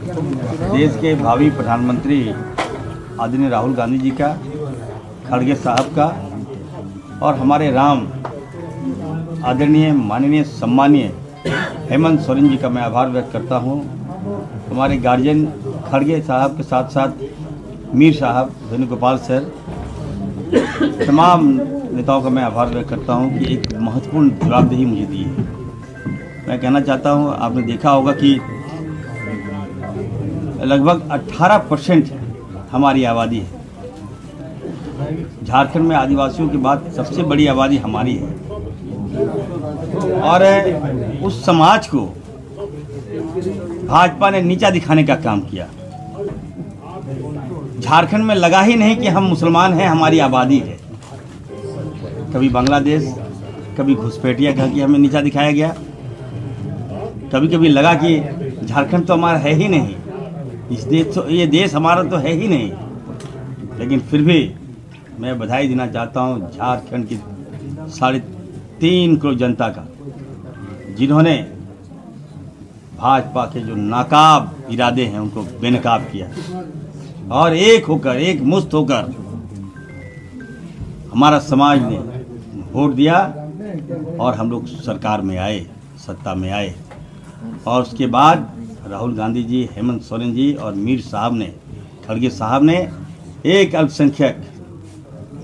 देश के भावी प्रधानमंत्री आदरणीय राहुल गांधी जी का, खड़गे साहब का और हमारे राम आदरणीय माननीय सम्मानीय हेमंत सोरेन जी का मैं आभार व्यक्त करता हूं। हमारे गार्जियन खड़गे साहब के साथ साथ मीर साहब, वेणुगोपाल सर, तमाम नेताओं का मैं आभार व्यक्त करता हूं कि एक महत्वपूर्ण जवाबदेही मुझे दी है। मैं कहना चाहता हूं, आपने देखा होगा कि लगभग 18% हमारी आबादी है। झारखंड में आदिवासियों के बाद सबसे बड़ी आबादी हमारी है और उस समाज को भाजपा ने नीचा दिखाने का काम किया। झारखंड में लगा ही नहीं कि हम मुसलमान हैं, हमारी आबादी है। कभी बांग्लादेश, कभी घुसपैठिया कह के हमें नीचा दिखाया गया। कभी कभी लगा कि झारखंड तो हमारा है ही नहीं, ये देश हमारा तो है ही नहीं। लेकिन फिर भी मैं बधाई देना चाहता हूं झारखंड की 3.5 करोड़ जनता का, जिन्होंने भाजपा के जो नाकाब इरादे हैं उनको बेनकाब किया और एक होकर, एक मुश्त होकर हमारा समाज ने वोट दिया और हम लोग सरकार में आए, सत्ता में आए। और उसके बाद राहुल गांधी जी, हेमंत सोरेन जी और मीर साहब ने, खड़गे साहब ने, एक अल्पसंख्यक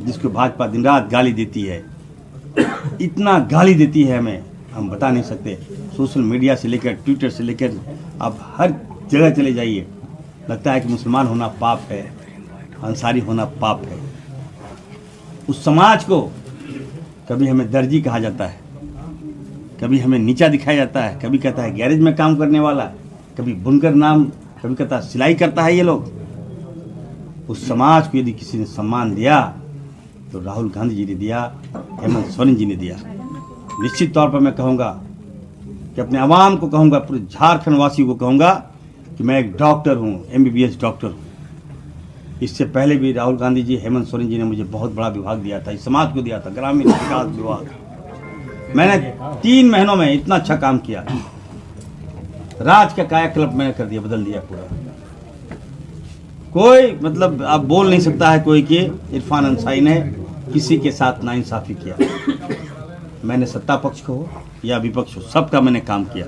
जिसको भाजपा दिन रात गाली देती है, इतना गाली देती है हमें, हम बता नहीं सकते। सोशल मीडिया से लेकर, ट्विटर से लेकर, आप हर जगह चले जाइए, लगता है कि मुसलमान होना पाप है, अंसारी होना पाप है। उस समाज को कभी हमें दर्जी कहा जाता है, कभी हमें नीचा दिखाया जाता है, कभी कहता है गैरेज में काम करने वाला, कभी बुनकर नाम, कभी कहता है सिलाई करता है ये लोग। उस समाज को यदि किसी ने सम्मान दिया तो राहुल गांधी जी ने दिया, हेमंत सोरेन जी ने दिया। निश्चित तौर पर मैं कहूँगा कि अपने आवाम को कहूँगा, पूरे झारखंड वासियों को कहूँगा कि मैं एक डॉक्टर हूँ, MBBS डॉक्टर हूँ। इससे पहले भी राहुल गांधी जी, हेमंत सोरेन जी ने मुझे बहुत बड़ा विभाग दिया था, इस समाज को दिया था, ग्रामीण विकास विभाग। मैंने 3 महीनों में इतना अच्छा काम किया, राज्य का कायाकल्प मैंने कर दिया, बदल दिया पूरा। कोई मतलब आप बोल नहीं सकता है कोई कि इरफान अंसारी ने किसी के साथ नाइंसाफी किया। मैंने सत्ता पक्ष को हो या विपक्ष हो, सबका मैंने काम किया।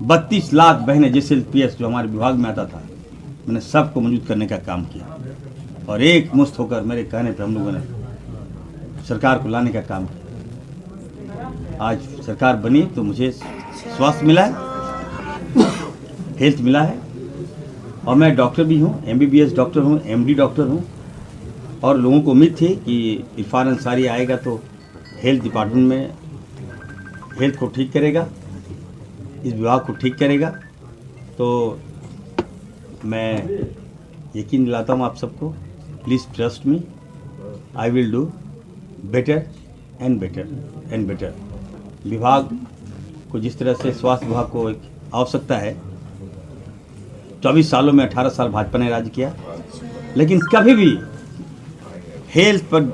32 लाख बहनें JCLPS जो हमारे विभाग में आता था, मैंने सबको मौजूद करने का काम किया और एक मुश्त होकर मेरे कहने पर हम लोगों ने सरकार को लाने का काम किया। आज सरकार बनी तो मुझे स्वास्थ्य मिला है, हेल्थ मिला है और मैं डॉक्टर भी हूँ, MBBS डॉक्टर हूँ, MD डॉक्टर हूँ। और लोगों को उम्मीद थी कि इरफान अंसारी आएगा तो हेल्थ डिपार्टमेंट में हेल्थ को ठीक करेगा, इस विभाग को ठीक करेगा। तो मैं यकीन दिलाता हूँ आप सबको, please trust me, I will do better and better and better. विभाग को जिस तरह से स्वास्थ्य विभाग को एक आवश्यकता है, 24 सालों में 18 साल भाजपा ने राज किया, लेकिन कभी भी हेल्थ पर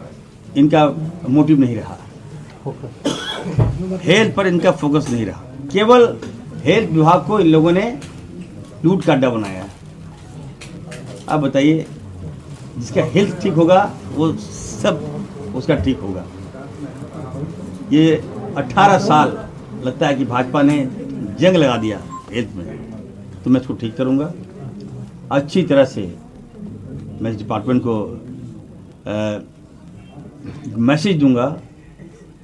इनका मोटिव नहीं रहा, हेल्थ पर इनका फोकस नहीं रहा। केवल हेल्थ विभाग को इन लोगों ने लूट का अड्डा बनाया है। आप बताइए, जिसका हेल्थ ठीक होगा वो सब उसका ठीक होगा। ये 18 साल लगता है कि भाजपा ने जंग लगा दिया हेल्थ में, तो मैं इसको ठीक करूंगा अच्छी तरह से। मैं इस डिपार्टमेंट को मैसेज दूंगा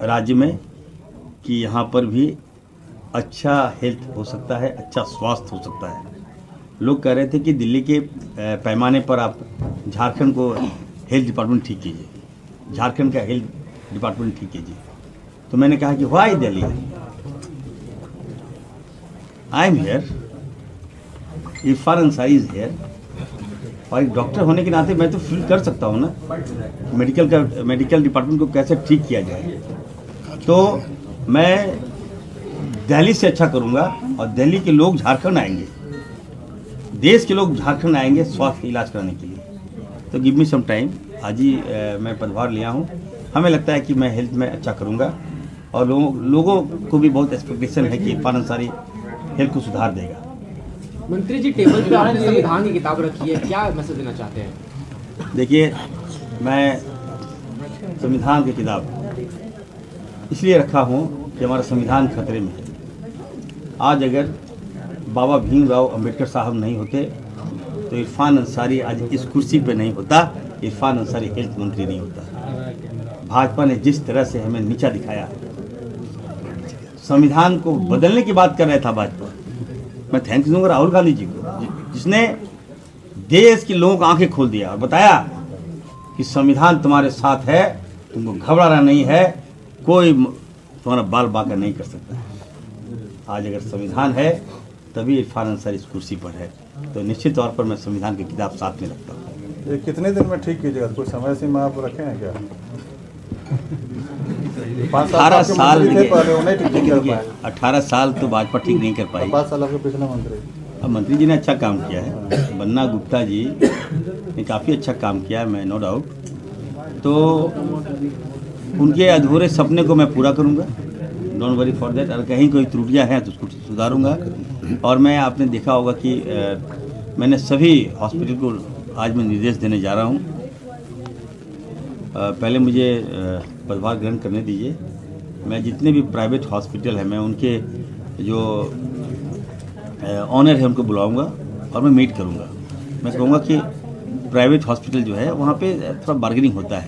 राज्य में कि यहाँ पर भी अच्छा हेल्थ हो सकता है, अच्छा स्वास्थ्य हो सकता है। लोग कह रहे थे कि दिल्ली के पैमाने पर आप झारखंड को हेल्थ डिपार्टमेंट ठीक कीजिए, झारखंड का हेल्थ डिपार्टमेंट ठीक कीजिए। तो मैंने कहा कि why Delhi, I am here, Irfan Ansari is here. और एक डॉक्टर होने के नाते मैं तो फील कर सकता हूँ ना मेडिकल डिपार्टमेंट को कैसे ठीक किया जाए। तो मैं दिल्ली से अच्छा करूँगा और दिल्ली के लोग झारखंड आएंगे, देश के लोग झारखंड आएंगे स्वास्थ्य का इलाज कराने के लिए। तो गिव मी सम टाइम। आज ही मैं पदभार लिया हूँ, हमें लगता है कि मैं हेल्थ में अच्छा करूँगा और लोगों को भी बहुत एक्सपेक्टेशन है कि इरफान अंसारी हेल्थ को सुधार देगा। मंत्री जी, टेबल पे आपने संविधान की किताब रखी है, क्या मैसेज देना चाहते हैं? देखिए, मैं संविधान की किताब इसलिए रखा हूँ कि हमारा संविधान खतरे में है। आज अगर बाबा भीमराव अंबेडकर साहब नहीं होते तो इरफान अंसारी आज इस कुर्सी पे नहीं होता, इरफान अंसारी हेल्थ मंत्री नहीं होता। भाजपा ने जिस तरह से हमें नीचा दिखाया, संविधान को बदलने की बात कर रहा था भाजपा, मैं थैंक्स दूंगा राहुल गांधी जी को, जिसने देश के लोगों को आंखें खोल दिया और बताया कि संविधान तुम्हारे साथ है, तुमको घबराना नहीं है, कोई तुम्हारा बाल बांका नहीं कर सकता। आज अगर संविधान है तभी इरफान अंसारी इस कुर्सी पर है, तो निश्चित तौर पर मैं संविधान की किताब साथ में रखता हूँ। ये कितने दिन में ठीक कीजिएगा? कोई समय सीमा आप रखे हैं क्या? 18 साल 18 साल तो भाजपा ठीक नहीं कर पाई। 5 साल आपके पिछले मंत्री, अब मंत्री जी ने अच्छा काम किया है, बन्ना गुप्ता जी ने काफ़ी अच्छा काम किया है, मैं नो डाउट। तो उनके अधूरे सपने को मैं पूरा करूंगा, डोंट वरी फॉर दैट। अगर कहीं कोई त्रुटियां हैं तो उसको सुधारूंगा। और मैं आपने देखा होगा कि मैंने सभी हॉस्पिटल को आज मैं निर्देश देने जा रहा हूं। पहले मुझे पदभार ग्रहण करने दीजिए। मैं जितने भी प्राइवेट हॉस्पिटल हैं, मैं उनके जो ऑनर है उनको बुलाऊंगा और मैं मीट करूंगा। मैं कहूँगा कि प्राइवेट हॉस्पिटल जो है वहाँ पे थोड़ा बार्गेनिंग होता है।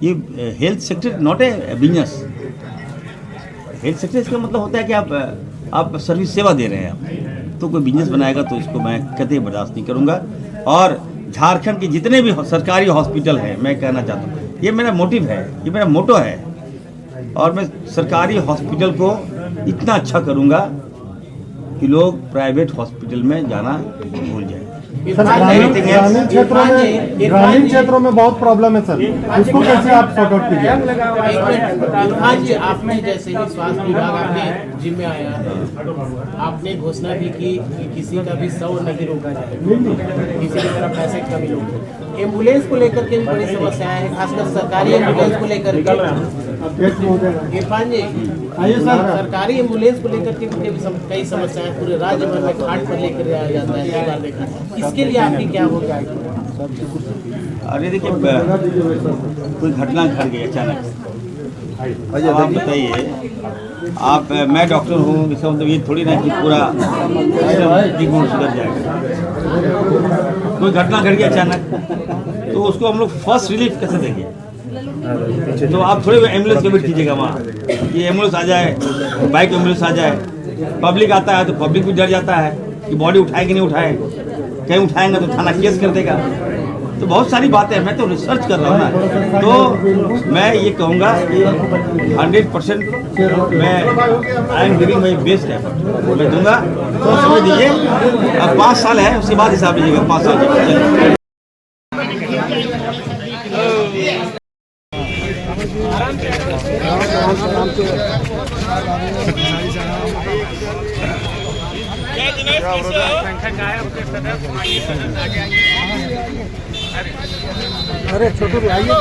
ये health sector not a business. Health sector इसका मतलब होता है कि आप सर्विस सेवा दे रहे हैं आप, तो कोई बिजनेस बनाएगा तो इसको मैं कतई बर्दाश्त नहीं करूँगा। और झारखंड के जितने भी सरकारी हॉस्पिटल हैं, मैं कहना चाहता हूँ, ये मेरा मोटिव है, ये मेरा मोटो है, और मैं सरकारी हॉस्पिटल को इतना अच्छा करूँगा कि लोग प्राइवेट हॉस्पिटल में जाना भूल जाए। ग्रामीण क्षेत्रों में बहुत प्रॉब्लम है सर, उसको कैसे आप सॉर्ट आउट कीजिए? आज आपने जैसे ही स्वास्थ्य विभाग आपके जिम्मे आया, आपने घोषणा भी की कि किसी का भी शव नहीं रोका जाए, किसी की तरफ पैसे की कमी लोग। एम्बुलेंस को लेकर के भी बड़ी समस्याएं हैं, खासकर सरकारी एम्बुलेंस को लेकर के। इरफान जी, सरकारी एम्बुलेंस को लेकर के कई समस्याएं पूरे राज्य भर में घाट पर लेकर जाया जाता है, कई बार देखा। इसके लिए आपकी क्या होगा? अरे देखिए, कोई घटना घट गई अचानक, आप बताइए, आप मैं डॉक्टर हूँ, इसका मतलब ये थोड़ी ना कि पूरा सिस्टम सुधर जाएगा। कोई घटना घट गई अचानक, तो उसको हम लोग फर्स्ट रिलीफ कैसे देंगे? तो आप थोड़ी एम्बुलेंस के वेट कीजिएगा वहाँ, कि एम्बुलेंस आ जाए, बाइक एम्बुलेंस आ जाए। पब्लिक आता है तो पब्लिक भी डर जाता है कि बॉडी उठाए कि नहीं उठाए, कहीं उठाएंगे तो थाना केस कर देगा। तो बहुत सारी बातें, मैं तो रिसर्च कर रहा हूँ ना, तो मैं ये कहूँगा कि 100% मैं I am giving my best effort, मैं दूंगा। तो समझ दीजिए, अब 5 साल है, उसके बाद हिसाब लीजिएगा 5 साल के। अरे छोटू आइए।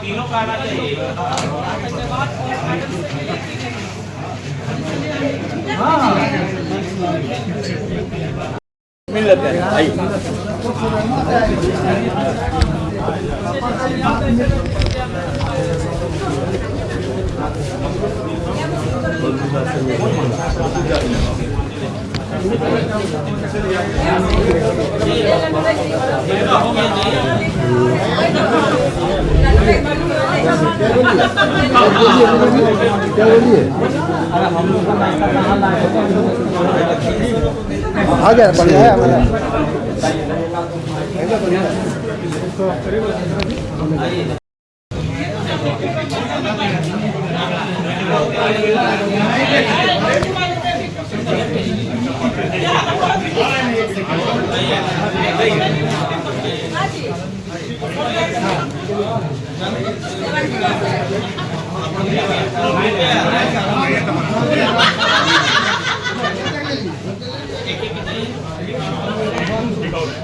तीनों का आना चाहिए। मिल लेते हैं, आइए। क्या बोलिए? आ गया, बढ़िया है हमारा।